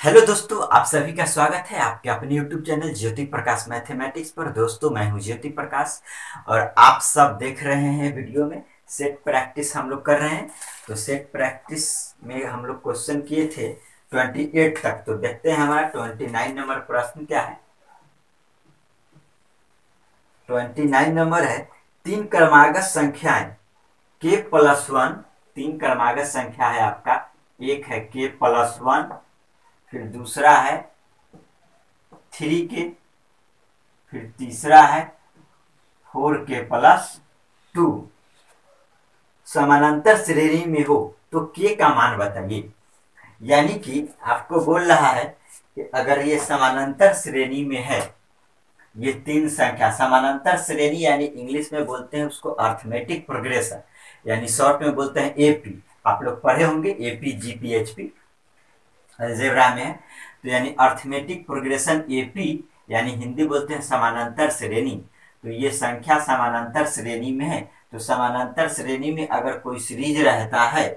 Hello दोस्तों, आप सभी का स्वागत है आपके अपने YouTube channel Jyoti Prakash mathematics पर। दोस्तों, मैं हूं ज्योति प्रकाश और आप सब देख रहे हैं वीडियो में सेट प्रैक्टिस हम लोग कर रहे हैं। तो सेट प्रैक्टिस में हम लोग क्वेश्चन किए थे 28 तक। तो देखते हैं हमारा 29 नंबर प्रश्न क्या है। 29 नंबर है, तीन क्रमागत संख्याएं k प्लस वन। तीन क्रमागत संख्या है आपका, एक है k प्लस वन, फिर दूसरा है 3k, फिर तीसरा है 4k प्लस 2। समानांतर श्रेणी में हो तो k का मान बताइए। यानी कि आपको बोल रहा है कि अगर ये समानांतर श्रेणी में है, ये तीन संख्या समानांतर श्रेणी, यानी इंग्लिश में बोलते हैं उसको अर्थमेटिक प्रोग्रेशन, यानी शॉर्ट में बोलते हैं एपी। आप लोग पढ़े होंगे एपी जीपीएचपी अलजेब्रा में है। तो यानी अर्थमेटिक प्रोग्रेशन एपी, यानी हिंदी बोलते हैं समानांतर श्रेणी। तो ये संख्या समानांतर श्रेणी में है। तो समानांतर श्रेणी में अगर कोई सीरीज रहता है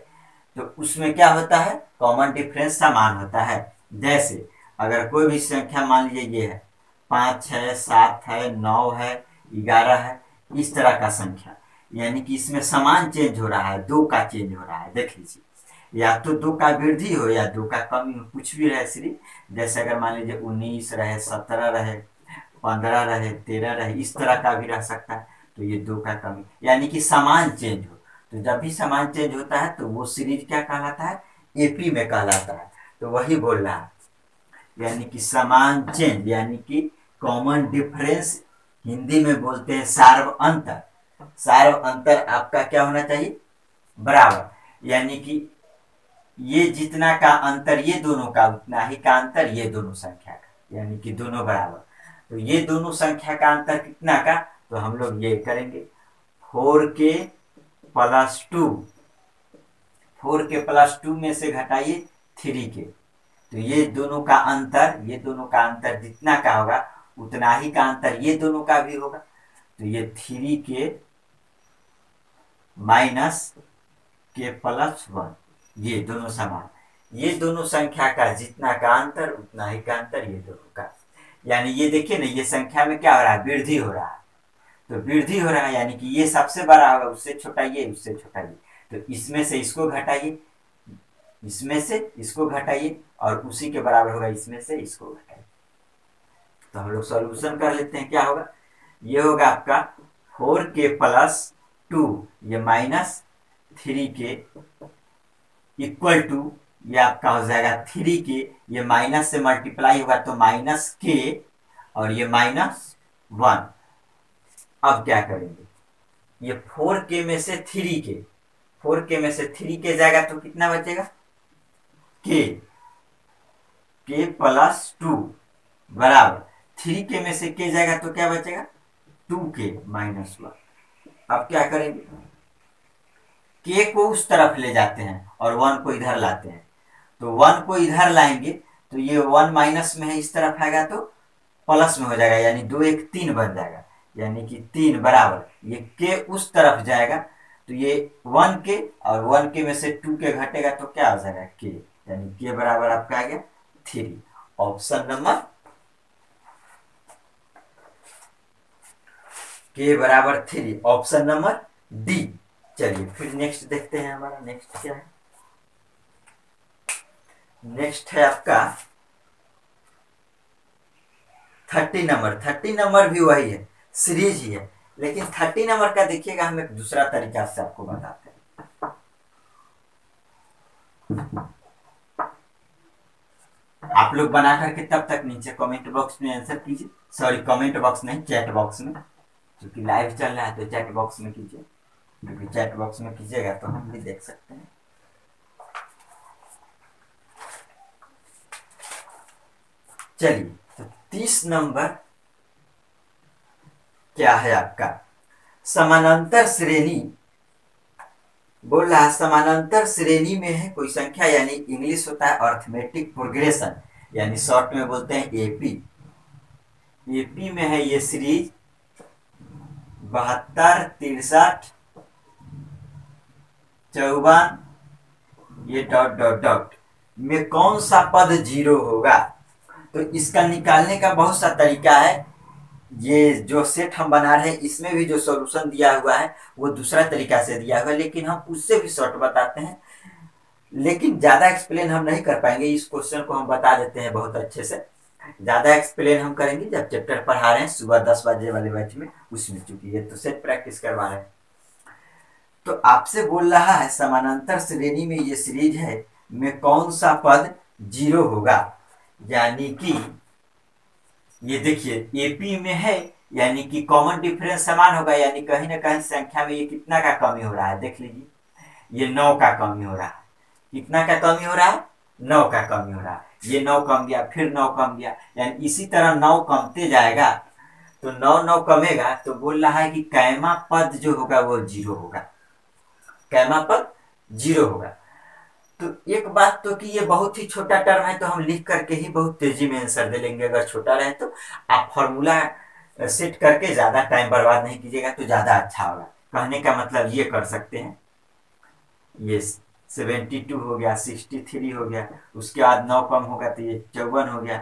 तो उसमें क्या होता है, कॉमन डिफरेंस समान होता है। जैसे अगर कोई भी संख्या मान लीजिए ये है 5 है, 7 है, 9 है, 11 है, इस तरह का संख्या, यानी कि इसमें समान चेंज हो रहा है, दो का चेंज हो रहा है। देख लीजिए, या तो दो का वृद्धि हो या दो का कमी हो, कुछ भी रहे सिर्फ। जैसे अगर मान लीजिए 19 रहे, 17 रहे, 15 रहे, 13 रहे, इस तरह का भी रह सकता है। तो ये दो का कमी, यानी कि समान चेंज हो। तो जब भी समान चेंज होता है तो वो सीरीज क्या कहलाता है, एपी में कहलाता है। तो वही बोल रहा है, यानी कि समान चेंज, यानी कि कॉमन डिफरेंस, हिंदी में बोलते हैं सार्व अंतर। सार्व अंतर आपका क्या होना चाहिए, बराबर। यानी कि ये जितना का अंतर ये दोनों का, उतना ही का अंतर ये दोनों संख्या का, यानी कि दोनों बराबर। तो ये दोनों संख्या का अंतर कितना का, तो हम लोग ये करेंगे 4k प्लस 2। 4k प्लस 2 में से घटाइए 3k। तो ये दोनों का अंतर, ये दोनों का अंतर जितना का होगा उतना ही का अंतर ये दोनों का भी होगा। तो ये 3k माइनस k प्लस 1, ये दोनों समान। ये दोनों संख्या का जितना का अंतर उतना ही का अंतर ये दोनों का। यानी ये देखिए ना, ये संख्या में क्या हो रहा है, वृद्धि हो रहा है। तो वृद्धि हो रहा है यानी कि ये सबसे बड़ा होगा, उससे छोटा ये, उससे छोटा ये। तो इसमें से इसको घटाइए, इसमें से इसको घटाइए, और उसी के बराबर होगा इसमें से इसको घटाइए। तो हम लोग सॉल्यूशन कर लेते हैं, क्या होगा, ये होगा आपका 4k प्लस 2, ये माइनस 3k इक्वल टू, ये आपका हो जाएगा 3k, ये माइनस से मल्टीप्लाई होगा तो माइनस k, और ये माइनस 1। अब क्या करेंगे, ये 4k में से 3k, 4k में से 3k जाएगा तो कितना बचेगा, k, k प्लस 2 बराबर 3k में से k जाएगा तो क्या बचेगा, 2k माइनस 1। अब क्या करेंगे, k को उस तरफ ले जाते हैं और 1 को इधर लाते हैं। तो 1 को इधर लाएंगे तो ये 1 माइनस में है, इस तरफ आएगा तो प्लस में हो जाएगा, यानी 2 1 3 बन जाएगा, यानी कि 3 बराबर ये k उस तरफ जाएगा। तो ये 1k और 1k में से 2k घटेगा तो क्या हो जाएगा, k, यानी k बराबर आपका आ गया 3। ऑप्शन नंबर k बराबर 3, ऑप्शन नंबर डी। चलिए फिर नेक्स्ट देखते हैं, हमारा नेक्स्ट क्या है। नेक्स्ट है आपका 30 नंबर। 30 नंबर भी वही है, सीरीज ही है, लेकिन 30 नंबर का देखिएगा, हम एक दूसरा तरीका से आपको बताते हैं। आप लोग बना करके तब तक नीचे कमेंट बॉक्स में आंसर कीजिए, सॉरी कमेंट बॉक्स नहीं, चैट बॉक्स में, क्योंकि लाइव चल रहा है तो चैट बॉक्स में कीजिए, क्योंकि चैट बॉक्स में कीजिएगा तो हम भी देख सकते हैं। चलिए, तो 30 नंबर क्या है आपका, समानांतर श्रेणी बोल रहा है। समानांतर श्रेणी में है कोई संख्या, यानी इंग्लिश होता है अर्थमेटिक प्रोग्रेशन, यानी शॉर्ट में बोलते हैं एपी। एपी में है ये सीरीज 72 63 54, ये डॉट डॉट डॉट, में कौन सा पद जीरो होगा। तो इसका निकालने का बहुत सा तरीका है। ये जो सेट हम बना रहे हैं इसमें भी जो सॉल्यूशन दिया हुआ है वो दूसरा तरीका से दिया हुआ है, लेकिन हम उससे भी शॉर्ट बताते हैं। लेकिन ज्यादा एक्सप्लेन हम नहीं कर पाएंगे, इस क्वेश्चन को हम बता देते हैं बहुत अच्छे से। ज्यादा एक्सप्लेन हम करेंगे जब चैप्टर पढ़ा रहे हैं सुबह 10 बजे वाले बैच में, उसमें चूंकि ये तो सेट प्रैक्टिस करवा रहे हैं। तो आपसे बोल रहा है समानांतर श्रेणी में ये सीरीज है में कौन सा पद जीरो होगा। यानी कि ये देखिए एपी में है, यानी कि कॉमन डिफरेंस समान होगा, यानी कहीं ना कहीं संख्या में ये कितना का कमी हो रहा है, देख लीजिए ये 9 का कमी हो रहा है। कितना का कमी हो रहा है, 9 का कमी हो रहा है। ये 9 कम गया, फिर 9 कम गया, यानी इसी तरह 9 कमते जाएगा। तो 9 9 कमेगा, तो बोल रहा है कि कैमा पद जो होगा वो जीरो होगा, कैमा पद जीरो होगा। तो एक बात तो कि ये बहुत ही छोटा टर्म है, तो हम लिख करके ही बहुत तेजी में आंसर दे लेंगे। अगर छोटा रहे तो आप फॉर्मूला सेट करके ज्यादा टाइम बर्बाद नहीं कीजिएगा तो ज्यादा अच्छा होगा। कहने का मतलब ये कर सकते हैं, ये 72 हो गया, 63 हो गया, उसके बाद 9 कम होगा तो ये 54 हो गया,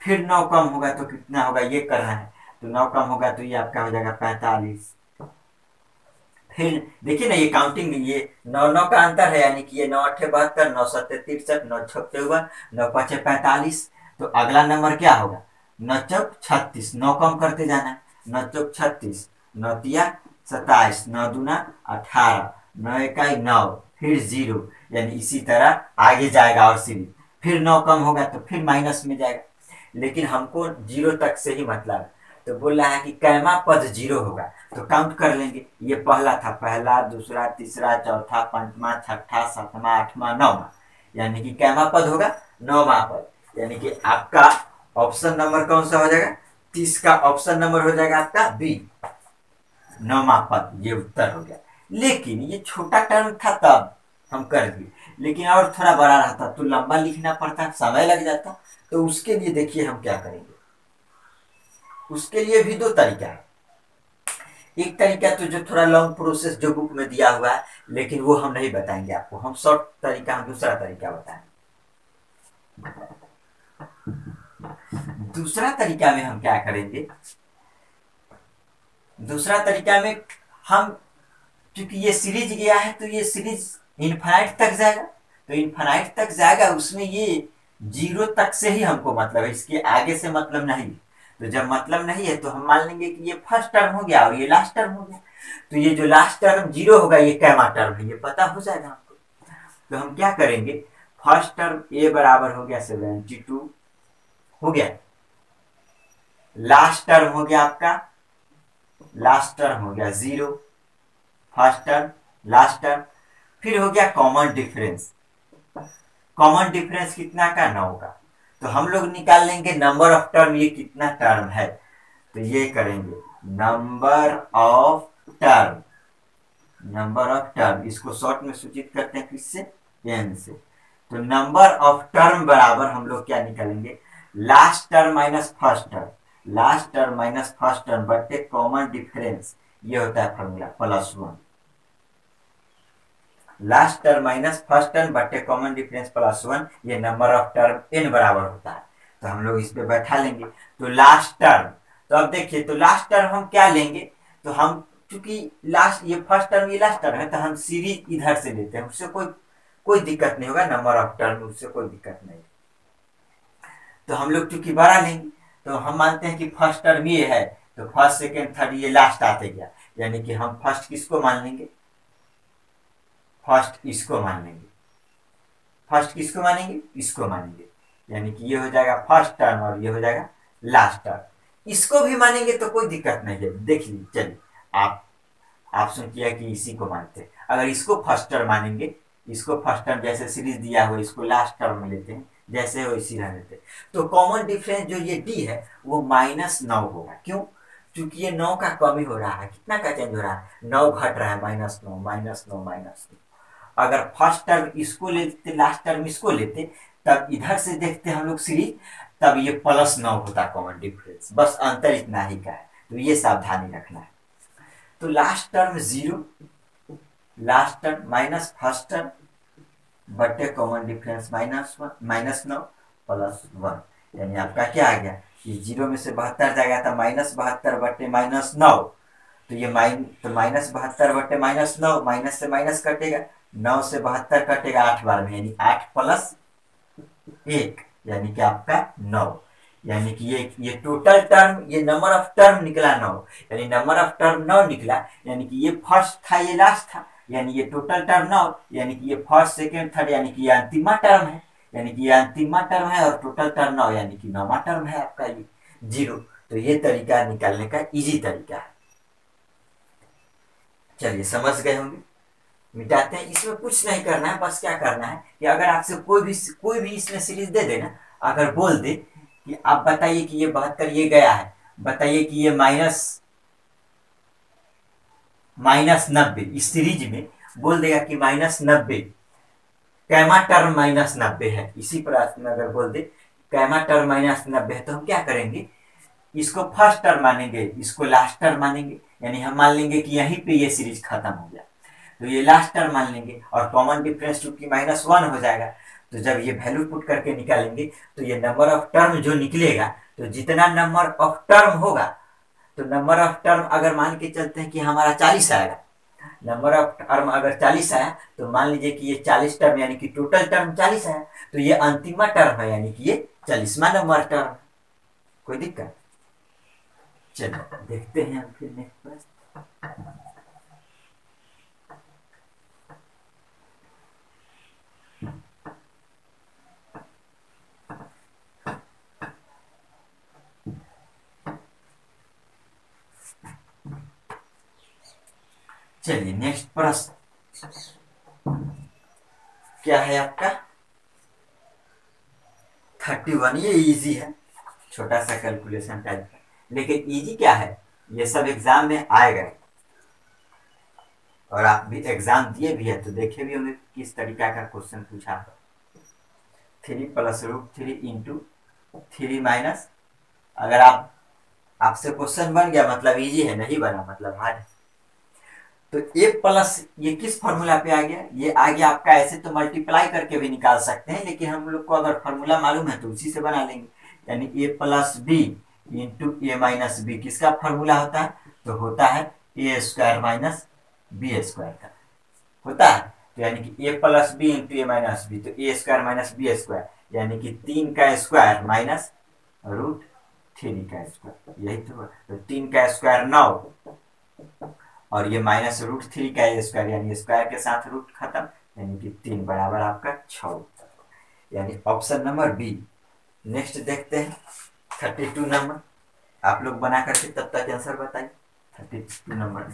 फिर 9 कम होगा तो कितना होगा ये करना है। तो 9 कम होगा तो ये आपका हो जाएगा 45। फिर देखिए ना ये काउंटिंग, ये 9 9 का अंतर है, यानी कि ये 9 8 72, 9 7 63, 9 6 54, 9 5 45। तो अगला नंबर क्या होगा, 9 चौक 36, 9 कम करते जाना, 9 चौक 36, 9 तिया 27, 9 दूना 18, 9 इकाई 9, फिर 0, यानी इसी तरह आगे जाएगा और सीरीज। फिर 9 कम होगा तो फिर माइनस में जाएगा, लेकिन हमको 0 तक से ही मतलब है। तो बोल रहा है कि कैमा पद जीरो होगा, तो काउंट कर लेंगे। ये पहला था, पहला दूसरा तीसरा चौथा पांचवा छठा सातवां आठवां नौवां, यानी कि कैमा पद होगा 9वां पद। यानी कि आपका ऑप्शन नंबर कौन सा हो जाएगा, 30 का ऑप्शन नंबर हो जाएगा आपका बी, 9वां पद, ये उत्तर हो गया। लेकिन ये छोटा टर्म था तब हम कर दिए, लेकिन और थोड़ा बड़ा रहता तो लंबा लिखना पड़ता, समय लग जाता। तो उसके लिए देखिए हम क्या करेंगे, उसके लिए भी दो तरीका है। एक तरीका तो जो थोड़ा लॉन्ग प्रोसेस जो बुक में दिया हुआ है, लेकिन वो हम नहीं बताएंगे आपको, हम शॉर्ट तरीका, हम दूसरा तरीका बताएंगे। दूसरा तरीका में हम क्या करेंगे, दूसरा तरीका में हम, क्योंकि ये सीरीज गया है तो ये सीरीज इनफाइनाइट तक जाएगा, तो इनफाइनाइट तक जाएगा, उसमें ये 0 तक से ही हमको मतलब है, इसके आगे से मतलब नहीं। तो जब मतलब नहीं है तो हम मान लेंगे कि ये फर्स्ट टर्म हो गया और ये लास्ट टर्म हो गया। तो ये जो लास्ट टर्म 0 होगा ये कैमा टर्म है, ये पता हो जाएगा हमको। तो हम क्या करेंगे, फर्स्ट टर्म ए बराबर हो गया 72 हो गया, लास्ट टर्म हो गया आपका, लास्ट टर्म हो गया 0, फर्स्ट टर्म लास्ट टर्म, फिर हो गया कॉमन डिफरेंस। कॉमन डिफरेंस कितना का, 9 का। तो हम लोग निकाल लेंगे नंबर ऑफ टर्म, ये कितना टर्म है। तो ये करेंगे number of term, number of term, इसको शॉर्ट में सूचित करते हैं किससे, एन से। तो नंबर ऑफ टर्म बराबर हम लोग क्या निकालेंगे, last term minus first term, last term minus first term बटे कॉमन डिफरेंस, ये होता है formula +1। Last term minus first term बटे कॉमन डिफरेंस +1, ये नंबर ऑफ टर्म n बराबर होता है। तो हम लोग इस पे बैठा लेंगे। तो लास्ट टर्म, तो अब देखिए, तो लास्ट टर्म हम क्या लेंगे, तो हम चूंकि लास्ट, ये फर्स्ट टर्म ये लास्ट टर्म है, तो हम सीरीज इधर से लेते हैं, उससे कोई कोई दिक्कत नहीं होगा, नंबर ऑफ टर्म उससे कोई दिक्कत नहीं। तो हम लोग चूंकि बड़ा लेंगे, तो हम मानते हैं कि फर्स्ट टर्म ये है, तो फर्स्ट सेकेंड थर्ड ये लास्ट आते गया, यानी कि हम फर्स्ट किसको मान लेंगे, फर्स्ट इसको मान लेंगे, फर्स्ट किसको मानेंगे, इसको मानेंगे, यानी कि ये हो जाएगा फर्स्ट टर्म और ये हो जाएगा लास्ट टर्म। इसको भी मानेंगे तो कोई दिक्कत नहीं है, देख लीजिए। चलिए आप सुन किया कि इसी को मानते हैं, अगर इसको फर्स्ट टर्म मानेंगे, इसको फर्स्ट टर्म जैसे सीरीज दिया हुआ इसको लास्ट टर्म में लेते हैं, जैसे हो इसी रहने देते। तो कॉमन डिफरेंस जो ये डी है वो -9 होगा, क्यों, क्योंकि ये 9 का कमी हो रहा है, कितना का चेंज हो रहा है, 9 घट रहा है, -9 -9 -9। अगर फर्स्ट टर्म इसको लेते, लास्ट टर्म इसको लेते, तब इधर से देखते हम लोग सीरीज, तब ये +9 होता कॉमन डिफरेंस, बस अंतर इतना ही का है। तो ये सावधानी रखना है। तो last term 0, last term minus first term बटे कॉमन डिफरेंस -9 +1, यानी आपका क्या आ गया कि 0 में से 72 जाएगा था -72 बटे -9, तो ये -72 बटे -9, माइनस से माइनस कटेगा, 9 से 72 कटेगा 8 बार में, यानी 8 + 1, यानी कि आपका 9, यानी कि ये टोटल टर्म, ये नंबर ऑफ टर्म निकला 9, यानी नंबर ऑफ टर्म 9 निकला, यानी कि ये फर्स्ट था ये लास्ट था, यानी ये टोटल टर्म 9, यानी कि ये फर्स्ट सेकेंड थर्ड, यानी कि ये अंतिमा टर्म है, यानी कि ये अंतिमा टर्म है, और टोटल टर्म 9, यानी कि 9वां टर्म है आपका ये 0। तो ये तरीका निकालने का इजी तरीका है। चलिए समझ गए होंगे, मिटाते हैं। इसमें कुछ नहीं करना है, बस क्या करना है कि अगर आपसे कोई भी इसमें सीरीज दे देना, अगर बोल दे कि आप बताइए कि ये 72 ये गया है, बताइए कि ये -90, इस सीरीज में बोल देगा कि -90 कैमा टर्म -90 है, इसी प्रश्न में अगर बोल दे कैमा टर्म -90 है, तो हम क्या करेंगे, इसको फर्स्ट टर्म मानेंगे, इसको लास्ट टर्म मानेंगे, यानी हम मान लेंगे कि यहीं पे ये सीरीज खत्म हो गया, तो ये लास्ट टर्म मान लेंगे, और कॉमन डिफरेंस चूंकि -1 हो जाएगा, तो जब ये वैल्यू पुट करके निकालेंगे तो ये नंबर ऑफ टर्म जो निकलेगा, तो जितना नंबर ऑफ टर्म होगा, तो नंबर ऑफ टर्म अगर मान के चलते हैं कि हमारा 40 आएगा, नंबर ऑफ टर्म अगर 40 आया, तो मान लीजिए कि ये 40 टर्म, यानी कि टोटल टर्म 40 आया, तो ये अंतिमा टर्म है, यानी कि ये 40वां नंबर टर्म। कोई दिक्कत? चलो देखते हैं हम फिर नेक्स्ट प्रश्न। चलिए नेक्स्ट प्रश्न क्या है आपका 31। ये इजी है, छोटा सा कैलकुलेशन टाइप का, लेकिन इजी क्या है, ये सब एग्जाम में आएगा, और आप भी एग्जाम दिए भी है तो देखे भी होंगे किस तरीका का क्वेश्चन पूछा था। 3 + √3 इंटू 3 माइनस, अगर आपसे क्वेश्चन बन गया मतलब इजी है, नहीं बना मतलब हार्ड है। तो a प्लस ये किस फॉर्मूला पे आ गया, ये आ गया आपका, ऐसे तो मल्टीप्लाई करके भी निकाल सकते हैं, लेकिन हम लोग को अगर फॉर्मूला मालूम है तो उसी से बना लेंगे, यानी a + b into a - b किसका फॉर्मूला होता है, तो होता है a² - b² का होता है, तो यानी कि a + b into a - b, तो a² - b², यानी कि 3 का स्क्वायर माइनस √3 का स्क्वायर, यही तो 3 का स्क्वायर 9, और ये -√3 का स्क्वायर, यानी स्क्वायर के साथ रूट खत्म, यानी कि 3 बराबर आपका 6, यानी ऑप्शन नंबर बी। नेक्स्ट देखते हैं 32 नंबर, आप लोग बना करके तब तक आंसर बताइए 32 नंबर।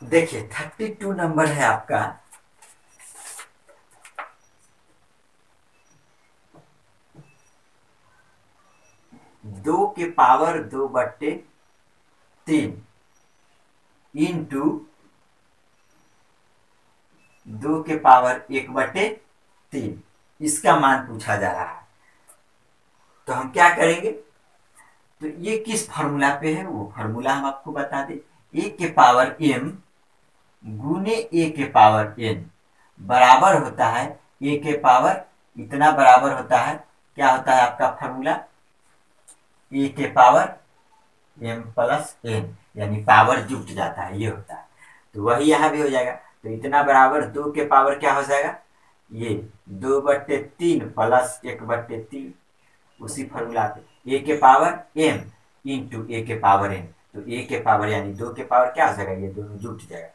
देखिए 32 नंबर है आपका, दो के पावर 2/3 इंटू 2 के पावर 1/3, इसका मान पूछा जा रहा है। तो हम क्या करेंगे, तो ये किस फॉर्मूला पे है, वो फॉर्मूला हम आपको बता दें, a के पावर m गुने a के पावर n बराबर होता है a के पावर, इतना बराबर होता है, क्या होता है आपका फॉर्मूला, a के पावर m + n, यानी पावर जुट जाता है, ये होता है, तो वही यहाँ भी हो जाएगा, तो इतना बराबर 2 के पावर क्या हो जाएगा, ये 2/3 + 1/3, उसी फॉर्मूला पे a के पावर m इंटू a के पावर n, तो a के पावर यानी 2 के पावर क्या हो जाएगा, ये दोनों जुट जाएगा,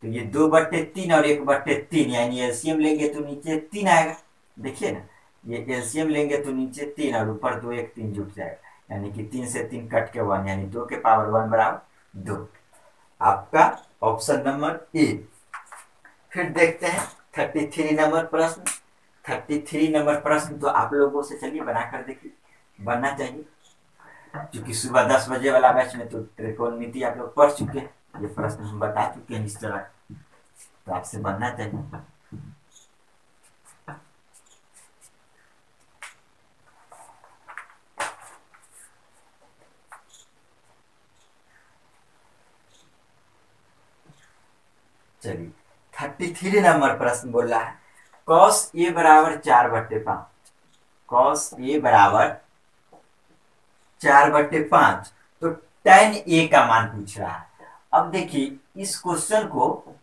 तो ये 2/3 और 1/3, यानी एलसीएम लेंगे तो नीचे 3 आएगा, देखिए ना, ये एलसीएम लेंगे तो नीचे 3 और ऊपर 2 1 3 जुट जाएगा, यानी कि 3 से 3 कट के 1, यानी 2 के पावर 1 बराबर 2, आपका ऑप्शन नंबर ए। फिर देखते हैं 33 नंबर प्रश्न। 33 नंबर प्रश्न तो आप लोगों से चलिए बनाकर देखिए, बनना चाहिए, क्योंकि सुबह 10 बजे वाला बैच में तो त्रिकोणमिति आप लोग पढ़ चुके हैं, ये प्रश्न हम बता चुके हैं इस तरह, तो आपसे बनना चाहिए। 33 नंबर प्रश्न, 33 नंबर प्रश्न तो आप लोगों से चलिए बनाकर देखिए, बनना चाहिए, क्योंकि सुबह 10 बजे वाला बैच में तो त्रिकोणमिति आप लोग पढ़ चुके हैं, ये प्रश्न हम बता चुके हैं इस तरह, तो आपसे बनना चाहिए। 33 नंबर प्रश्न, 33 नंबर प्रश्न बोल रहा है कॉस ए बराबर 4/5, कॉस ए बराबर 4/5, तो tan ए का मान पूछ रहा है। अब देखिए इस क्वेश्चन को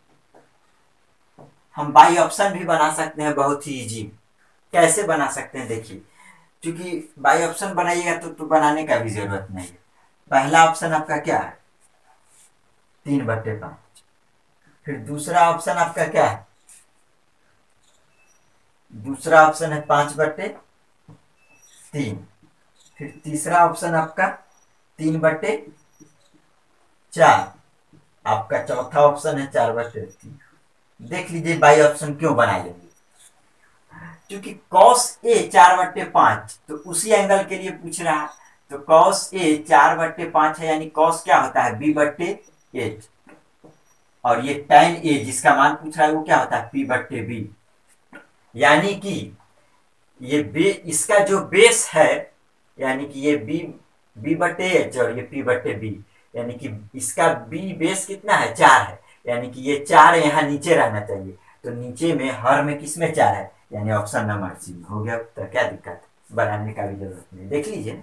हम बाई ऑप्शन भी बना सकते हैं, बहुत ही इजी। कैसे बना सकते हैं देखिए, क्योंकि बाई ऑप्शन बनाइएगा तो बनाने का भी जरूरत नहीं है। पहला ऑप्शन आपका क्या है 3/5, फिर दूसरा ऑप्शन आपका क्या है, दूसरा ऑप्शन है 5/3, फिर तीसरा ऑप्शन आपका 3/4, आपका चौथा ऑप्शन है 4/3। देख लीजिए बाई ऑप्शन क्यों बना लेंगे, क्योंकि कॉस ए 4/5 तो उसी एंगल के लिए पूछ रहा है। तो कॉस ए 4/5 है, यानी कॉस क्या होता है b/8, और ये tan ए जिसका मान पूछ रहा है वो क्या होता है p/b, यानी कि ये इसका जो बेस है, यानी कि ये b/h और ये p/b, यानी कि इसका b बेस कितना है 4 है, यानी कि ये 4 यहाँ नीचे रहना चाहिए। तो नीचे में हर में किस में 4 है, यानी ऑप्शन नंबर सी हो गया। तो क्या दिक्कत है, बनाने का भी जरूरत नहीं। देख लीजिए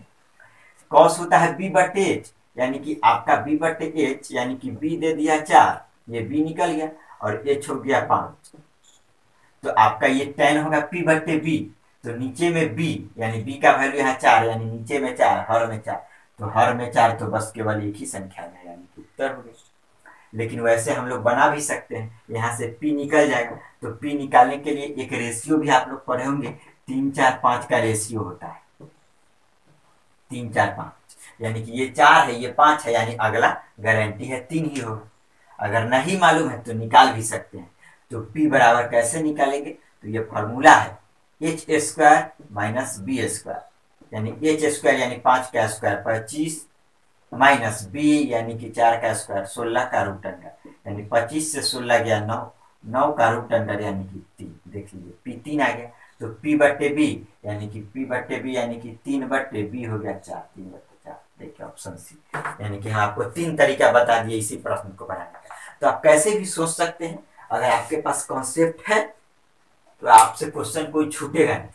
कॉस होता है b/h, यानी कि आपका b/h यानी कि b दे दिया 4, ये b निकल गया और h हो गया 5, तो आपका ये tan होगा p/b। तो नीचे में b यानी b का वैल्यू यहाँ 4, यानी नीचे में 4 हर में 4, तो हर में 4 तो बस केवल एक ही संख्या में, यानी कि उत्तर हो गया। लेकिन वैसे हम लोग बना भी सकते हैं, यहाँ से p निकल जाएगा। तो p निकालने के लिए एक रेशियो भी आप लोग पढ़े होंगे, 3 4 5 का रेशियो होता है, 3 4 5, यानी कि ये 4 है ये 5 है, यानी अगला गारंटी है 3 ही होगा। अगर नहीं मालूम है तो निकाल भी सकते हैं। तो p बराबर कैसे निकालेंगे, तो ये फॉर्मूला है h² माइनस b², यानी h² यानी 5 का स्क्वायर 25 माइनस b यानी कि 4 का स्क्वायर 16 का रूट अंडर, यानी 25 से 16 गया 9, 9 का रूट अंडर यानी कि 3। देख लीजिए p 3 आ गया, तो p/b यानी कि p/b यानी कि 3/b हो गया 4, 3/4। देखिए ऑप्शन सी, यानी कि हाँ आपको 3 तरीका बता दिए इसी प्रश्न को बनाने का। तो आप कैसे भी सोच सकते हैं, अगर आपके पास कॉन्सेप्ट है तो आपसे क्वेश्चन कोई छूटेगा नहीं।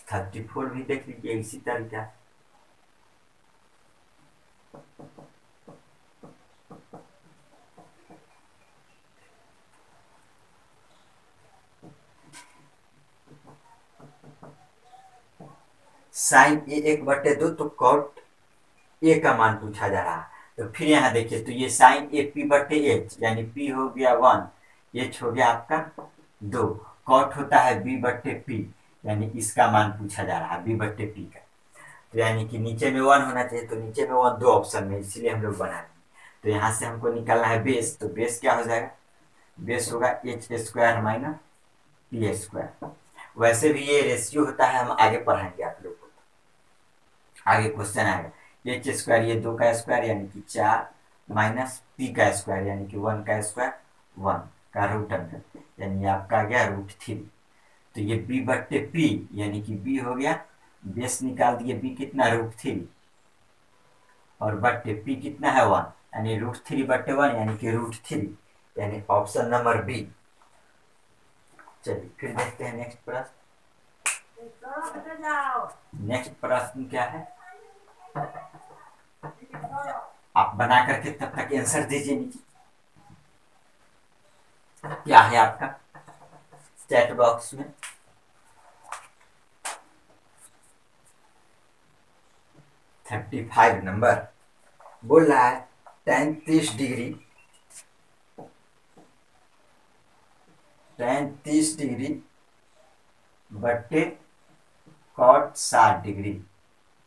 थर्टी फोर भी देख लीजिए इसी तरीका। साइन ए 1/2, तो कॉट ए का मान पूछा जा रहा है। तो फिर यहाँ देखिए, तो ये साइन ए p/h यानी p हो गया 1, h हो गया आपका 2, कॉट होता है b/p, यानी इसका मान पूछा जा रहा है b/p का। तो यानी कि नीचे में 1 होना चाहिए, तो नीचे में 1 दो ऑप्शन में, इसलिए हम लोग बना देंगे। तो यहाँ से हमको निकालना है बेस, तो बेस क्या हो जाएगा, बेस होगा h² माइनस p²। वैसे भी ये रेशियो होता है, हम आगे पढ़ाएंगे आप लोग को, आगे क्वेश्चन आएगा। h² ये 2 का स्क्वायर यानी कि 4 माइनस p का स्क्वायर यानी कि 1 का स्क्वायर 1 का रूट अंडर, यानी आपका आ गया √3। तो ये b/p यानी कि b हो गया, बेस निकाल दिए b कितना √3 और बट्टे p कितना है 1, यानी √3/1 यानी कि √3, यानी ऑप्शन नंबर बी। चलिए फिर देखते हैं नेक्स्ट प्रश्न। नेक्स्ट प्रश्न क्या है, आप बना करके तब तक आंसर दीजिए नीचे। क्या है आपका चैट बॉक्स में, थर्टी 35 नंबर बोल रहा है tan 30 डिग्री, tan 30 डिग्री बट्टे cot 60 डिग्री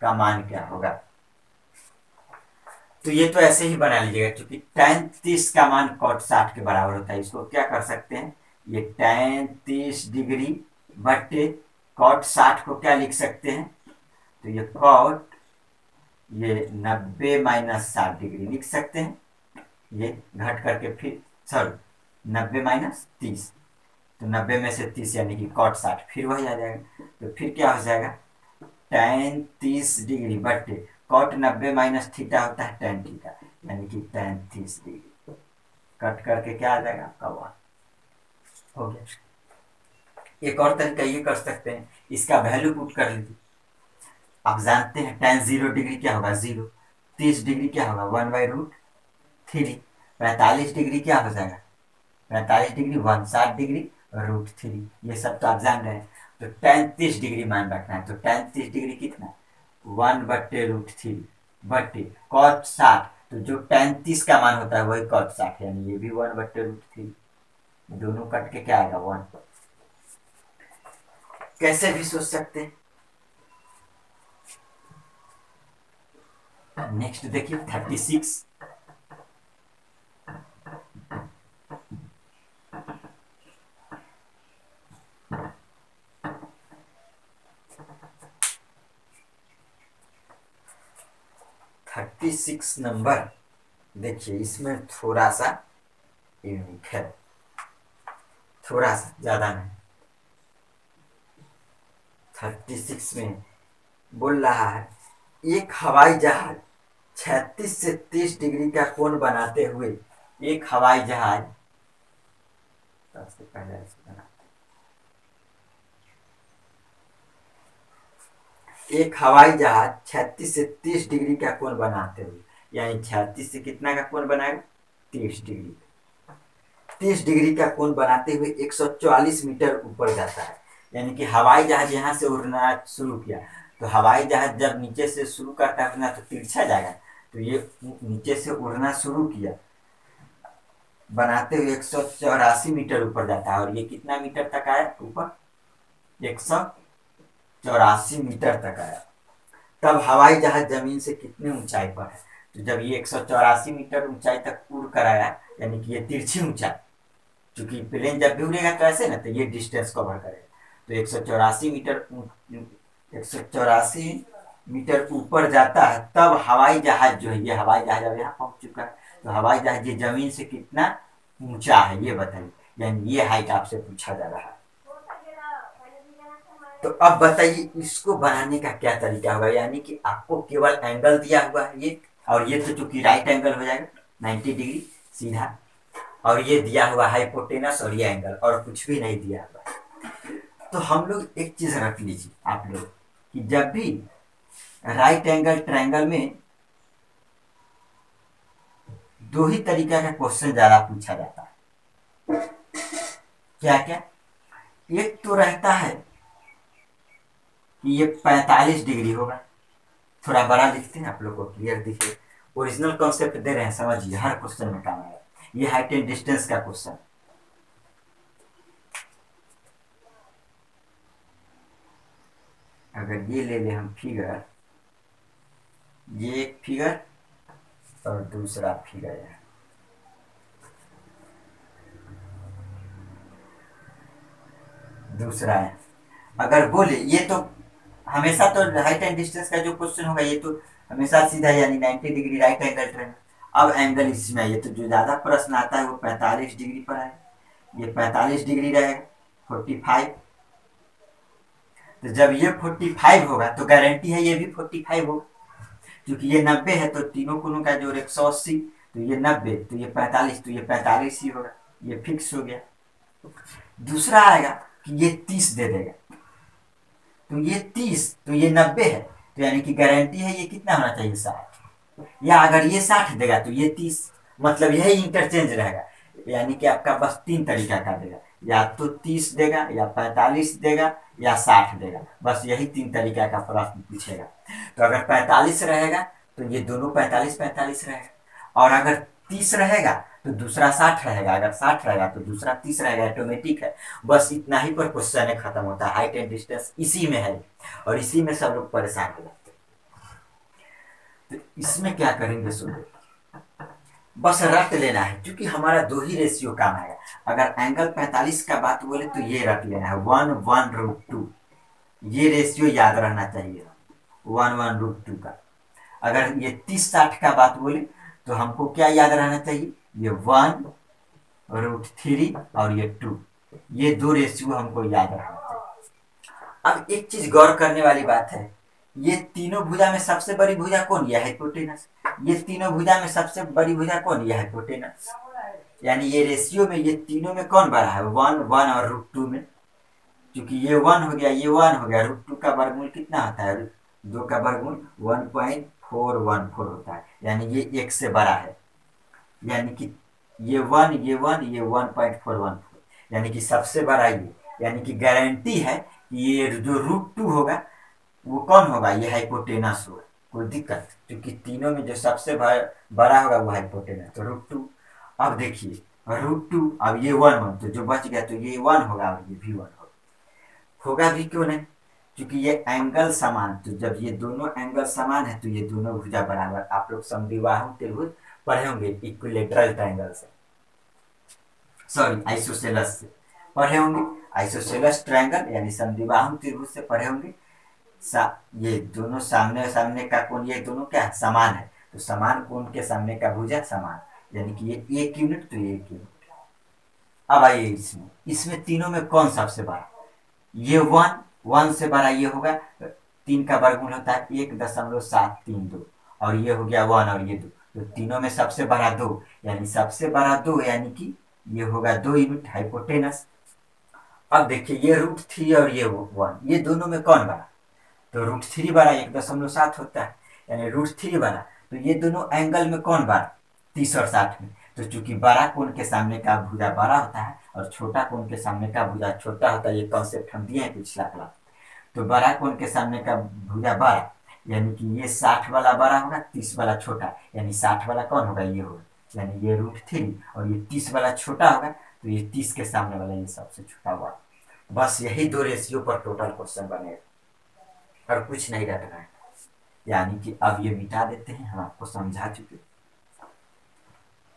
का मान क्या होगा। तो ये तो ऐसे ही बना लीजिएगा, क्योंकि tan 30 का मान cot 60 के बराबर होता है। इसको क्या कर सकते हैं, ये tan 30 डिग्री बट्टे कॉट 60 को क्या लिख सकते हैं, तो ये कॉट ये 90 माइनस 60 डिग्री लिख सकते हैं, ये घट करके फिर सॉरी 90 माइनस 30, तो 90 में से 30 यानी कि कॉट 60 फिर वही आ जाएगा, तो फिर क्या हो जाएगा tan 30 डिग्री बटे कॉट 90 माइनस थीटा होता है tan थीटा, यानी कि tan 30 डिग्री कट करके क्या आ जाएगा आपका 1 हो गया। एक और तरीका ये कर सकते हैं, इसका वैल्यू पुट कर लीजिए। आप जानते हैं tan 0 डिग्री क्या होगा 0, 30 डिग्री क्या होगा 1/√3, 45 डिग्री क्या हो जाएगा 45 डिग्री 1, 60 डिग्री √3, ये सब तो आप जान रहे हैं। तो tan 30 डिग्री मान रखना है, तो tan 30 डिग्री कितना 1/√3 बटे cot 60, तो जो tan 30 का मान होता है वही cot 60, यानी ये भी 1/√3, दोनों कट के क्या आएगा 1। कैसे भी सोच सकते हैं। नेक्स्ट देखिए 36, नंबर देखिए, इसमें थोड़ा सा यूनिक है, थोड़ा सा ज्यादा नहीं। 36 में बोल रहा है एक हवाई जहाज 36 से 30 डिग्री का कोण बनाते हुए, एक हवाई जहाज सबसे पहले एक हवाई जहाज 36 से 30 डिग्री का कोण बनाते हुए, यानी 36 से कितना का कोण बनाएगा 30 डिग्री, 30 डिग्री का कोण बनाते हुए 144 मीटर ऊपर जाता है। यानी कि हवाई जहाज यहाँ से उड़ना शुरू किया, तो हवाई जहाज जब नीचे से शुरू करता है तो तिरछा जाएगा, तो ये नीचे से उड़ना शुरू किया बनाते हुए 184 मीटर ऊपर जाता है, और ये कितना मीटर तक आया ऊपर 184 मीटर तक आया। तब हवाई जहाज जमीन से कितने ऊंचाई पर है, तो जब ये 184 मीटर ऊंचाई तक उड़ कर आया, यानी कि ये तिरछी ऊंचाई, क्योंकि प्लेन जब भी उड़ेगा तो ऐसे ना, तो ये डिस्टेंस कवर करेगा, तो 184 मीटर ऊपर जाता है, तब हवाई जहाज जो है, ये हवाई जहाज अब यहाँ पहुंच चुका है, तो हवाई जहाज ये जमीन से कितना ऊंचा है ये बताइए, यानी ये हाइट आपसे पूछा जा रहा है। तो अब बताइए इसको बनाने का क्या तरीका होगा, यानी कि आपको केवल एंगल दिया हुआ है ये, और ये तो चूंकि राइट एंगल हो जाएगा 90 डिग्री सीधा, और ये दिया हुआ हाइपोटेनस और ये एंगल, और कुछ भी नहीं दिया हुआ। तो हम लोग एक चीज रख लीजिए आप लोग, कि जब भी राइट एंगल ट्रायंगल में दो ही तरीका का क्वेश्चन ज्यादा पूछा जाता है। क्या क्या, एक तो रहता है कि ये 45 डिग्री होगा, थोड़ा बड़ा लिखते हैं आप लोग को क्लियर दिखे, ओरिजिनल कॉन्सेप्ट दे रहे हैं, समझिए हर क्वेश्चन में काम आएगा, ये हाइट एंड डिस्टेंस का क्वेश्चन। अगर ये ले ले हम फिगर, ये एक फिगर और दूसरा फिगर है, दूसरा है, अगर बोले ये तो हमेशा तो हाइट एंड डिस्टेंस का जो क्वेश्चन होगा ये तो हमेशा सीधा, यानी 90 डिग्री राइट एंगल ट्रायंगल। अब एंगल इसमें ये तो जो ज्यादा प्रश्न आता है वो 45 डिग्री पर है, ये 45 डिग्री रहेगा 45, तो जब ये 45 होगा तो गारंटी है ये भी 45 होगा, क्योंकि ये 90 है तो तीनों कोनों का जोड़ 180, तो ये 90, तो ये 45, तो ये 45 ही होगा, ये फिक्स हो गया। दूसरा आएगा कि ये 30 दे देगा, तो ये 30, तो ये 90 है, तो यानी कि गारंटी है ये कितना होना चाहिए 60, या अगर ये 60 देगा तो ये 30, मतलब यही इंटरचेंज रहेगा, यानी कि आपका बस तीन तरीका का देगा, या तो 30 देगा, या 45 देगा, या 60 देगा, बस यही तीन तरीका का प्रश्न पूछेगा। तो अगर 45 रहेगा तो ये दोनों 45 45 रहेगा, और अगर 30 रहेगा तो दूसरा 60 रहेगा, अगर 60 रहेगा तो दूसरा 30 रहेगा, ऑटोमेटिक है। बस इतना ही पर क्वेश्चन है, खत्म होता है, हाइट एंड डिस्टेंस इसी में है, और इसी में सब लोग परेशान हो जाते हैं। तो इसमें क्या करेंगे सुनो, बस रट लेना है, क्योंकि हमारा दो ही रेशियो काम आएगा। अगर एंगल 45 का बात बोले तो ये रट लेना है 1/√2, ये रेशियो याद रहना चाहिए 1/√2 का। अगर ये 30/60 का बात बोले तो हमको क्या याद रहना चाहिए, ये 1√3 और ये 2, ये दो रेशियो हमको याद रखना चाहिए। अब एक चीज गौर करने वाली बात है, ये तीनों भुजा में सबसे बड़ी भुजा कौन, यह हाइपोटेनस। ये तीनों भुजा में सबसे बड़ी भुजा कौन, यह हाइपोटेनस। यानी ये रेशियो में ये तीनों में कौन बड़ा है, 1, 1 और √2 में। क्योंकि ये 1 हो गया, ये 1 हो गया, √2 का वर्गमूल कितना होता है, 2 का वर्गमूल 1.414 होता है, यानी ये 1 से बड़ा है। यानी कि ये 1, ये 1, ये 1.414, यानी कि सबसे बड़ा ये, यानी कि गारंटी है कि ये जो √2 होगा वो कौन होगा, ये हाइपोटेनस होगा। कोई दिक्कत, क्योंकि तीनों में जो सबसे बड़ा होगा वो हाइपोटेनस, तो √2। अब देखिए √2, अब ये 1, 1 तो जो बच गया तो ये 1 होगा और ये भी 1 होगा भी क्यों नहीं, क्योंकि ये एंगल समान, तो जब ये दोनों एंगल समान है तो ये दोनों भुजा बराबर। आप लोग समद्विबाहु त्रिभुज पढ़े होंगे इक्विलेटरल ट्रायंगल से, सॉरी आइसोसेलस से पढ़े होंगे, आइसोसेलस ट्रायंगल यानी समद्विबाहु त्रिभुज से पढ़े होंगे। ये दोनों सामने सामने का कोण, ये दोनों क्या समान है, तो समान कोण के सामने का भुजा समान, यानी कि ये 1 यूनिट तो ये 1 यूनिट। अब आइए इसमें, इसमें तीनों में कौन सबसे बड़ा, ये 1 से बड़ा ये होगा, 3 का वर्गमूल होता है 1.732, और ये हो गया 1 और ये 2, तो तीनों में सबसे बड़ा 2, यानी सबसे बड़ा 2, यानी कि ये होगा 2 यूनिट हाइपोटेनस। अब देखिए ये √3 और ये 1, ये दोनों में कौन बड़ा, तो √3 बड़ा 1.7 होता है, यानी √3 बड़ा, तो ये दोनों एंगल में कौन बड़ा, 30 और 60 में। तो चूंकि बड़ा कोण के सामने का भुजा बड़ा होता है और छोटा कोण के सामने का भुजा छोटा होता है, ये कॉन्सेप्ट हम दिए हैं पिछला क्लास। तो बड़ा कोण के सामने का भुजा बड़ा, यानी कि ये 60 वाला बड़ा होगा, 30 वाला छोटा, यानी 60 वाला कौन होगा, ये होगा, यानी ये √3, और ये 30 वाला छोटा होगा, तो ये 30 के सामने वाला ये सबसे छोटा होगा। बस यही दो रेशियो पर टोटल क्वेश्चन बनेगा और कुछ नहीं रटना है। यानी कि अब ये मिटा देते हैं, हम आपको समझा चुके।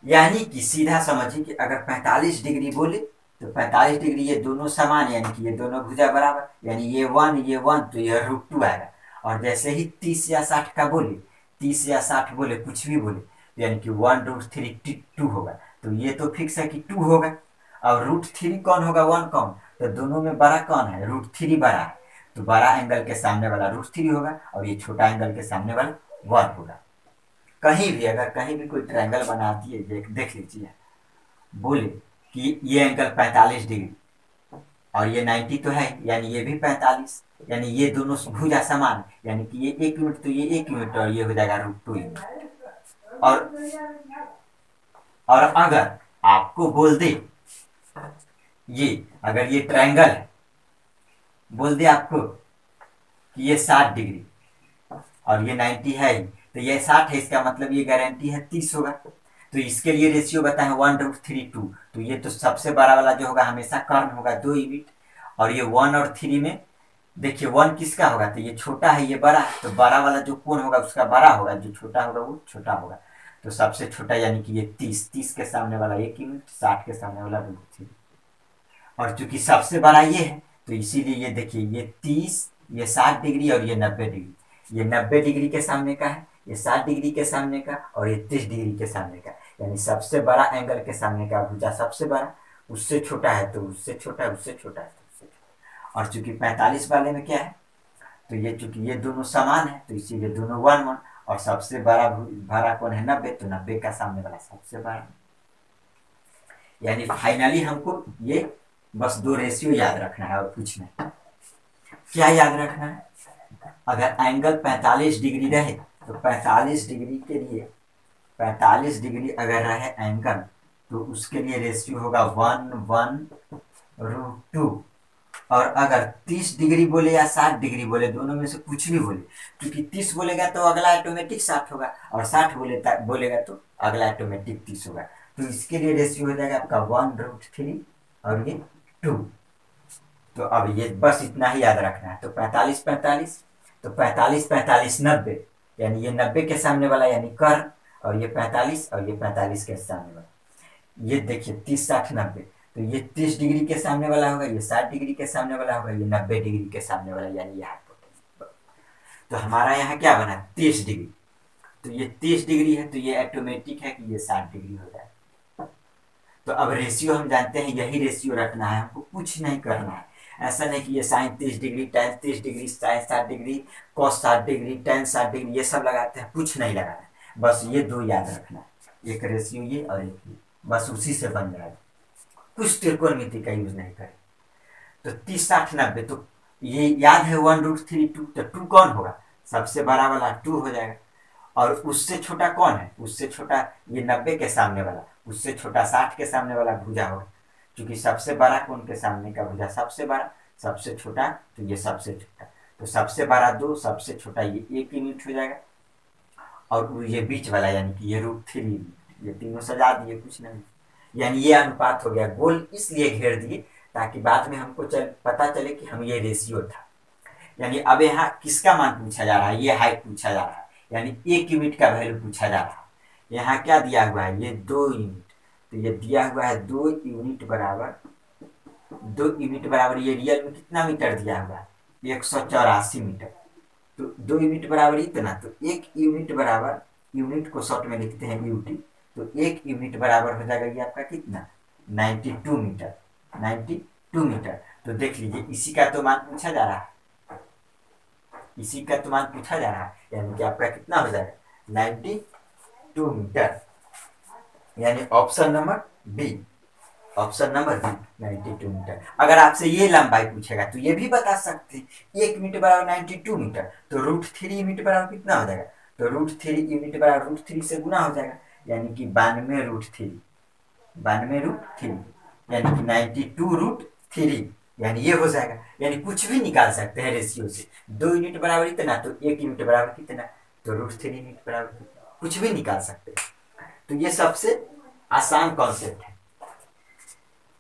यानी कि सीधा समझिए कि अगर 45 डिग्री बोले तो 45 डिग्री ये दोनों समान, यानी कि ये दोनों भुजा बराबर, यानी ये 1 तो ये √2 आएगा। और जैसे ही 30 या 60 का बोले, 30 या 60 बोले, कुछ भी बोले, तो यानी कि 1√3 होगा, तो ये तो फिक्स है कि 2 होगा। और √3 कौन होगा, 1 कौन, तो दोनों में बड़ा कौन है, √3 बड़ा है, तो बड़ा एंगल के सामने वाला √3 होगा और ये छोटा एंगल के सामने वाला 1 होगा। कहीं भी अगर कहीं भी कोई ट्रायंगल बनाती है, देख लीजिए, बोले कि ये एंगल 45 डिग्री और ये 90 तो है, यानी ये भी 45, यानी ये दोनों भुजा समान, यानी कि ये 1 यूनिट तो ये 1 यूनिट और ये हो जाएगा √2 यूनिट। और अगर आपको बोल दे ये, अगर ये ट्रायंगल है, बोल दे आपको कि ये 60 डिग्री और ये 90 है, तो ये 60 है, इसका मतलब ये गारंटी है 30 होगा। तो इसके लिए रेशियो बताएं 1/3, तो ये तो सबसे बड़ा वाला जो होगा हमेशा कर्ण होगा 2 यूनिट, और ये 1 और 3 में देखिए 1 किसका होगा, तो ये छोटा है, ये बड़ा है, तो बड़ा वाला जो कोण होगा उसका बड़ा होगा, जो छोटा होगा वो छोटा होगा। तो सबसे छोटा यानी कि ये 30 के सामने वाला 1 यूनिट, 60 के सामने वाला √3। और चूंकि सबसे बड़ा ये है तो इसीलिए ये देखिए ये 30, ये 60 डिग्री और ये 90 डिग्री, ये 90 डिग्री के सामने का है, ये 60 डिग्री के सामने का, और ये 30 डिग्री के सामने का, यानी सबसे बड़ा एंगल के सामने का भुजा सबसे बड़ा, उससे छोटा है तो उससे छोटा, उससे छोटा है तो उससे छोटा। और चूंकि 45 वाले में क्या है, तो ये चूंकि ये दोनों समान है तो इसीलिए दोनों 1, 1, और सबसे बड़ा कौन है 90, तो 90 का सामने वाला सबसे बड़ा। यानी फाइनली हमको ये बस दो रेशियो याद रखना है और कुछ नहीं। क्या याद रखना है, अगर एंगल 45 डिग्री रहे तो 45 डिग्री के लिए 45 डिग्री अगर रहे एंगल, तो उसके लिए रेशियो होगा 1/√2। और अगर 30 डिग्री बोले या 60 डिग्री बोले, दोनों में से कुछ भी बोले, क्योंकि 30 बोलेगा तो अगला ऑटोमेटिक 60 होगा, और 60 बोलेगा तो अगला ऑटोमेटिक 30 होगा। तो इसके लिए रेशियो हो जाएगा आपका 1/3 और ये 2। तो अब ये बस इतना ही याद रखना है। तो 45 45, तो 45 45 90, यानी ये 90 के सामने वाला यानी कर्ण, और ये 45 और ये 45 के सामने वाला, ये देखिए 30 60 90, तो ये 30 डिग्री के सामने वाला होगा, ये 60 डिग्री के सामने वाला होगा, ये 90 डिग्री के सामने वाला, यानी ये हाइपोटेन्यूज। तो हमारा यहाँ क्या बना 30 डिग्री, तो ये 30 डिग्री है, तो ये ऑटोमेटिक है कि ये 60 डिग्री हो जाए। तो अब रेशियो हम जानते हैं, यही रेशियो रखना है, हमको कुछ नहीं करना है। ऐसा नहीं कि ये sine 30 degree, tan 30 degree, sine 60 degree, cos 60 degree, tan 60 degree, ये सब लगाते हैं, कुछ नहीं लगाना है, बस ये दो याद रखना है, एक रेशियो ये और एक ये, बस उसी से बन जाएगा, कुछ त्रिकोणमिति का यूज नहीं करें। तो 30 60 90, तो ये याद है 1√3 2, तो 2 कौन होगा, सबसे बड़ा वाला 2 हो जाएगा, और उससे छोटा कौन है, उससे छोटा ये 90 के सामने वाला, उससे छोटा 60 के सामने वाला भुजा होगा, क्योंकि सबसे बड़ा कौन के सामने का भुजा सबसे बड़ा, सबसे छोटा तो ये सबसे छोटा, तो सबसे बड़ा 2, सबसे छोटा ये 1 यूनिट हो जाएगा, और ये बीच वाला यानी कि ये √3, ये तीनों सजा दिए, कुछ नहीं, यानी ये अनुपात हो गया। गोल इसलिए घेर दिए ताकि बाद में हमको पता चले कि हम ये रेशियो था। यानी अब यहाँ किसका मान पूछा जा रहा है, ये हाइट पूछा जा रहा है, यानी 1 यूनिट का वैल्यू पूछा जा रहा है। यहाँ क्या दिया हुआ है, ये 2 यूनिट, तो ये दिया हुआ है 2 यूनिट बराबर, 2 यूनिट बराबर ये रियल में कितना मीटर दिया हुआ है, 184 मीटर, तो 2 यूनिट बराबर इतना, तो 1 यूनिट बराबर, यूनिट को शॉर्ट में लिखते हैं यूटी, तो 1 यूनिट बराबर हो जाएगा ये आपका कितना 92 मीटर, 92 मीटर। तो देख लीजिए इसी का तो मान पूछा जा रहा है, इसी का तो मान पूछा जा रहा है, यानी कि आपका कितना हो जाएगा 92 मीटर, यानी option number B, option number B 92 metre. अगर आपसे ये लंबाई पूछेगा तो ये भी बता सकते हैं, 1 मीटर बराबर 92 मीटर, तो √3 यूनिट बराबर कितना हो जाएगा, तो √3 यूनिट बराबर √3 से गुना हो जाएगा, यानी कि 92√3, 92√3, यानी कि 92√3, यानी ये हो जाएगा, यानी कुछ भी निकाल सकते हैं रेशियो से। 2 यूनिट बराबर इतना, तो 1 यूनिट बराबर कितना, तो √3 यूनिट बराबर कितना, कुछ भी निकाल सकते हैं। तो ये सबसे आसान कॉन्सेप्ट है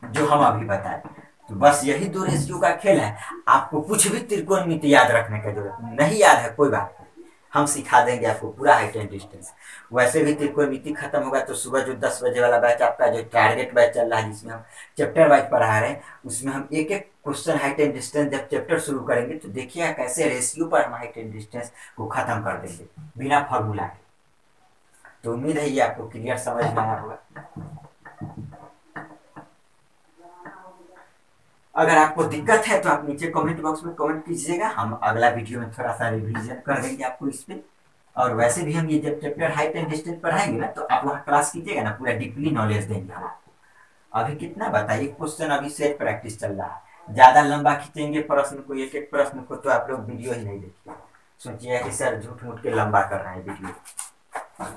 जो हम अभी बताए। तो बस यही 2 रेशियो का खेल है, आपको कुछ भी त्रिकोणमिति याद रखने की जरूरत नहीं, याद है कोई बात नहीं, हम सिखा देंगे आपको पूरा हाइट एंड डिस्टेंस। वैसे भी त्रिकोणमिति खत्म होगा तो सुबह जो 10 बजे वाला बैच आपका जो टारगेट बैच चल रहा है, जिसमें हम चैप्टर वाइज पढ़ा रहे हैं, उसमें हम एक एक क्वेश्चन हाइट एंड डिस्टेंस जब चैप्टर शुरू करेंगे तो देखिए कैसे रेशियो पर हम हाइट एंड डिस्टेंस को खत्म कर देंगे बिना फॉर्मूला के। तो उम्मीद है ये आपको क्लियर समझ में आया होगा। अगर आपको दिक्कत है तो आप नीचे कमेंट बॉक्स में कमेंट कीजिएगा, हम अगला वीडियो में थोड़ा सा रिवीजन कर देंगे आपको इस पे। और वैसे भी हम ये जब चैप्टर हाइट एंड डिस्टेंस पढ़ाएंगे ना, तो आप वहाँ क्लास कीजिएगा ना, पूरा डीपली नॉलेज देंगे हम आपको। अभी कितना बताइए, क्वेश्चन अभी सेट प्रैक्टिस चल रहा है, ज्यादा लंबा खींचेंगे प्रश्न को, एक एक प्रश्न को, तो आप लोग वीडियो ही नहीं देखिए, सोचिए कि सर झूठ मूठ के लंबा कर रहे हैं वीडियो,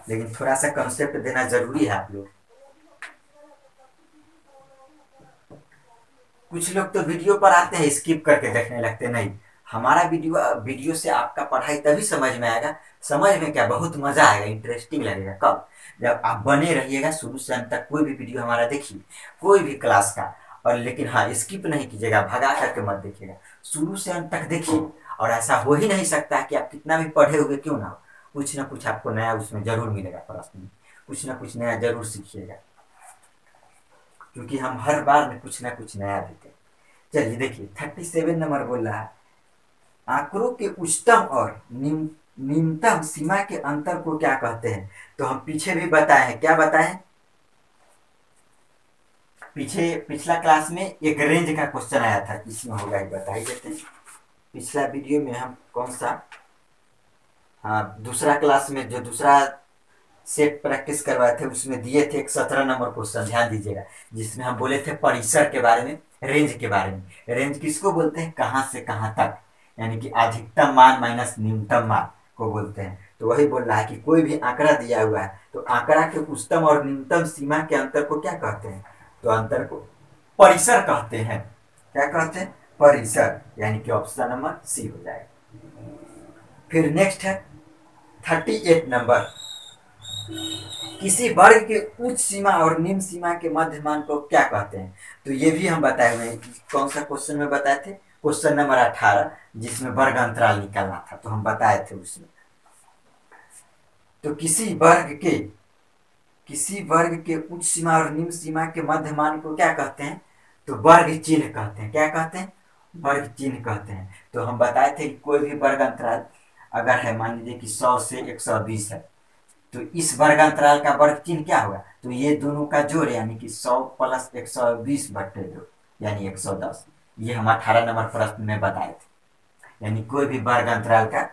लेकिन थोड़ा सा कंसेप्ट देना जरूरी है आप लोग। कुछ लोग तो वीडियो पर आते हैं स्किप करके देखने लगते, नहीं, हमारा वीडियो से आपका पढ़ाई तभी समझ में आएगा, समझ में क्या बहुत मजा आएगा, इंटरेस्टिंग लगेगा, कब, जब आप बने रहिएगा शुरू से अंत तक, कोई भी वीडियो हमारा देखिए, कोई भी क्लास का, और लेकिन हाँ स्किप नहीं कीजिएगा, भगा करके मत देखिएगा, शुरू से अंत तक देखिए। और ऐसा हो ही नहीं सकता कि आप कितना भी पढ़े हुए क्यों ना हो, कुछ ना कुछ आपको नया उसमें जरूर मिलेगा, प्रश्न में कुछ ना कुछ नया जरूर सीखिएगा, क्योंकि हम हर बार में कुछ ना कुछ नया देते हैं। चलिए देखिए 37 नंबर बोल रहा है, आंकड़ों के उच्चतम और निम्नतम सीमा के अंतर को क्या कहते हैं। तो हम पीछे भी बताए हैं, क्या बताएं, पीछे पिछला क्लास में एक रेंज का क्वेश्चन आया था, इसमें होगा ही बता ही देते हैं। पिछला वीडियो में हम कौन सा, हाँ दूसरा क्लास में जो दूसरा सेट प्रैक्टिस करवाए थे, उसमें दिए थे एक 17 नंबर क्वेश्चन, ध्यान दीजिएगा, जिसमें हम बोले थे परिसर के बारे में, रेंज के बारे में। रेंज किसको बोलते हैं, कहां से कहां तक, यानी कि अधिकतम मान माइनस न्यूनतम मान को बोलते हैं। तो वही बोल रहा है कि कोई भी आंकड़ा दिया हुआ है तो आंकड़ा के उच्चतम और न्यूनतम सीमा के अंतर को क्या कहते हैं, तो अंतर को परिसर कहते हैं। क्या कहते हैं, परिसर, यानी कि ऑप्शन नंबर सी हो जाएगा। फिर नेक्स्ट है 38 नंबर, किसी वर्ग के उच्च सीमा और निम्न सीमा के मध्य मान को क्या कहते हैं। तो ये भी हम बताए हुए हैं, कौन सा क्वेश्चन में बताए थे, क्वेश्चन नंबर 18, जिसमें वर्ग अंतराल निकालना था, तो हम बताए थे उसमें। तो किसी वर्ग के उच्च सीमा और निम्न सीमा के मध्य मान को क्या कहते हैं, तो वर्ग चिन्ह कहते हैं। क्या कहते हैं? वर्ग चिन्ह कहते हैं। तो हम बताए थे कि कोई भी वर्ग अंतराल अगर है, मान लीजिए कि 100 से 120 है, तो इस वर्ग अंतराल का वर्ग चिन्ह क्या होगा? तो ये दोनों का जोड़, यानी कि 100 प्लस 120/2 यानी 110। ये हम 18 नंबर प्रश्न में बताए थे। यानी कोई भी वर्ग अंतराल का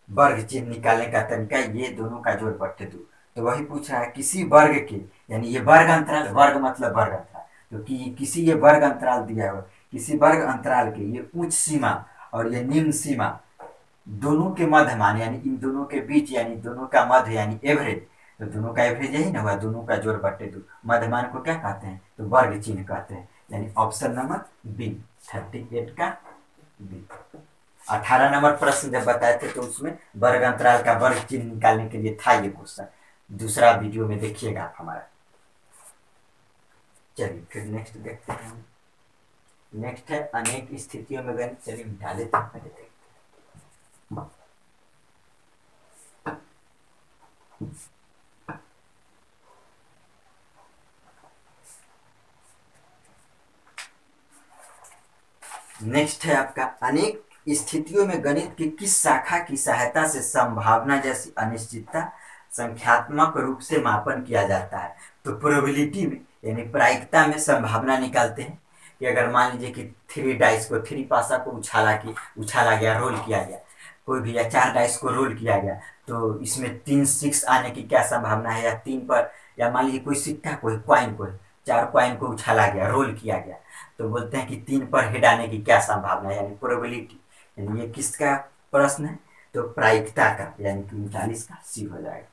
वर्ग चिन्ह निकालने का तरीका ये दोनों का जोड़ बट्टे 2। तो वही पूछ रहा है किसी वर्ग के, यानी ये वर्ग अंतराल, वर्ग मतलब वर्ग अंतराल, तो किसी ये वर्ग अंतराल दिया हुआ, किसी वर्ग अंतराल के ये उच्च सीमा और ये निम्न सीमा दोनों के मध्यमान, यानी इन दोनों के बीच, यानी दोनों का मध्य यानी एवरेज, तो दोनों का एवरेज यही ना हुआ, दोनों का जोड़ बट्टे 2। मध्यमान को क्या कहते हैं? तो वर्ग चिन्ह कहते हैं। यानी ऑप्शन नंबर बी, 38 का बी। 18 नंबर प्रश्न जब बताए थे तो उसमें वर्ग अंतराल का वर्ग चिन्ह निकालने के लिए था ये क्वेश्चन। दूसरा वीडियो में देखिएगा आप हमारा। चलिए फिर नेक्स्ट देखते हैं। नेक्स्ट है अनेक स्थितियों में गणित। चलिए मिटा लेते हैं, पहले देखते हैं। नेक्स्ट है आपका अनेक स्थितियों में गणित की किस शाखा की सहायता से संभावना जैसी अनिश्चितता संख्यात्मक रूप से मापन किया जाता है? तो प्रोबेबिलिटी में, यानी प्रायिकता में संभावना निकालते हैं कि अगर मान लीजिए कि 3 डाइस को, 3 पासा को उछाला गया, रोल किया गया, कोई भी, या 4 डाइस को रोल किया गया, तो इसमें 3 6 आने की क्या संभावना है? या 3 पर, या मान लीजिए कोई सिक्का, कोई क्वाइन को, 4 क्वाइन को उछाला गया, रोल किया गया, तो बोलते हैं कि 3 पर हेड आने की क्या संभावना है, यानी प्रोबेबिलिटी। यानी ये किसका प्रश्न है? तो प्रायिकता का, यानी कि 39 का सी हो जाएगा।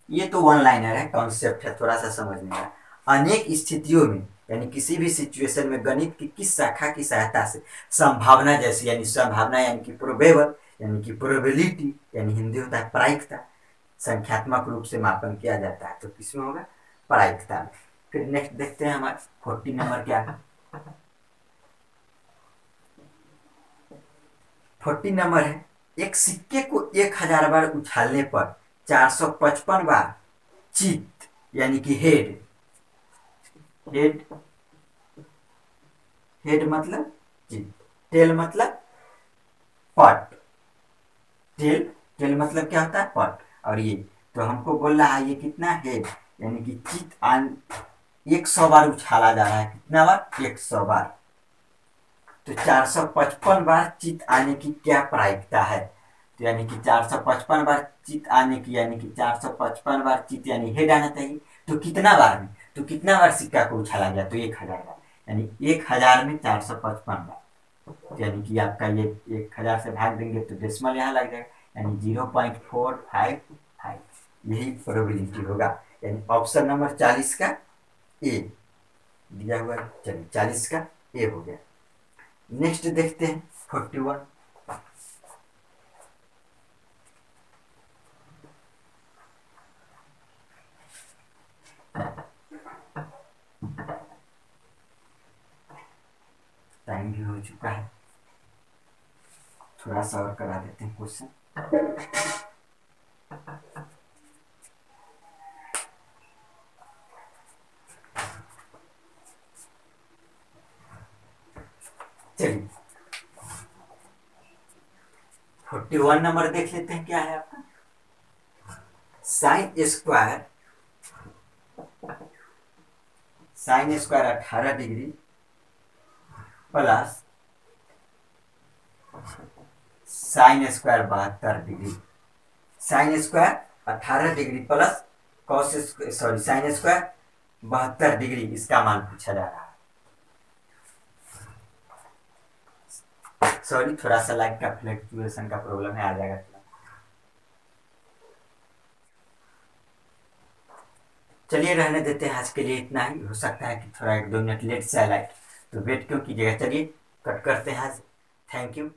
ये तो वन लाइनर है, कॉन्सेप्ट है, थोड़ा सा समझने का। अनेक स्थितियों में, यानी किसी भी सिचुएशन में गणित की किस शाखा की सहायता से संभावना जैसी, यानी संभावना यानी कि प्रोबेबल, यानी कि प्रोबेबिलिटी, यानी हिंदी होता है प्रायिकता, संख्यात्मक रूप से मापन किया जाता है। तो किसमें होगा? प्रायिकता में। फिर नेक्स्ट देखते हैं हमारे 40 नंबर क्या है। 40 नंबर है एक सिक्के को 1000 बार उछालने पर 455 बार चित, यानी कि हेड, हेड, हेड मतलब चित, टेल मतलब पट, टेल, टेल मतलब क्या होता है? पट। और ये तो हमको बोल रहा है ये कितना हेड, यानी कि चित 100 बार उछाला जा रहा है। कितना बार? 100 बार। तो 455 बार चित आने की क्या प्रायिकता है? तो यानी कि 455 बार चित आने की, यानी कि 455 बार चित यानी हेड आना चाहिए। तो कितना बार में? तो कितना बार सिक्का को उछाला गया? तो 1000 बार, यानी 1000 में 455 बार। तो यानी कि आपका ये 1000 से भाग देंगे तो डेसिमल यहाँ लग जाएगा, यानी 0.455। यही प्रोबेबिलिटी होगा। यानी ऑप्शन नंबर 40 का ए दिया हुआ। चलिए 40 का ए हो गया। नेक्स्ट देखते हैं 41। टाइम भी हो चुका है, थोड़ा सा और करा देते हैं क्वेश्चन। चलिए 41 नंबर देख लेते हैं क्या है आपका। Sine square, sine square 18 degree plus sine square 72 degree. Sine square 18 degree plus cos, sorry sine square 72 degree, इसका मान पूछा जा रहा है। सॉरी थोड़ा सा लाइट का फ्लक्चुएशन का प्रॉब्लम है, आ जाएगा थोड़ा। चलिए रहने देते हैं, आज के लिए इतना ही। हो सकता है कि थोड़ा 1-2 मिनट लेट से आए लाइट, तो वेट क्यों कीजिएगा। चलिए कट करते हैं आज। Thank you.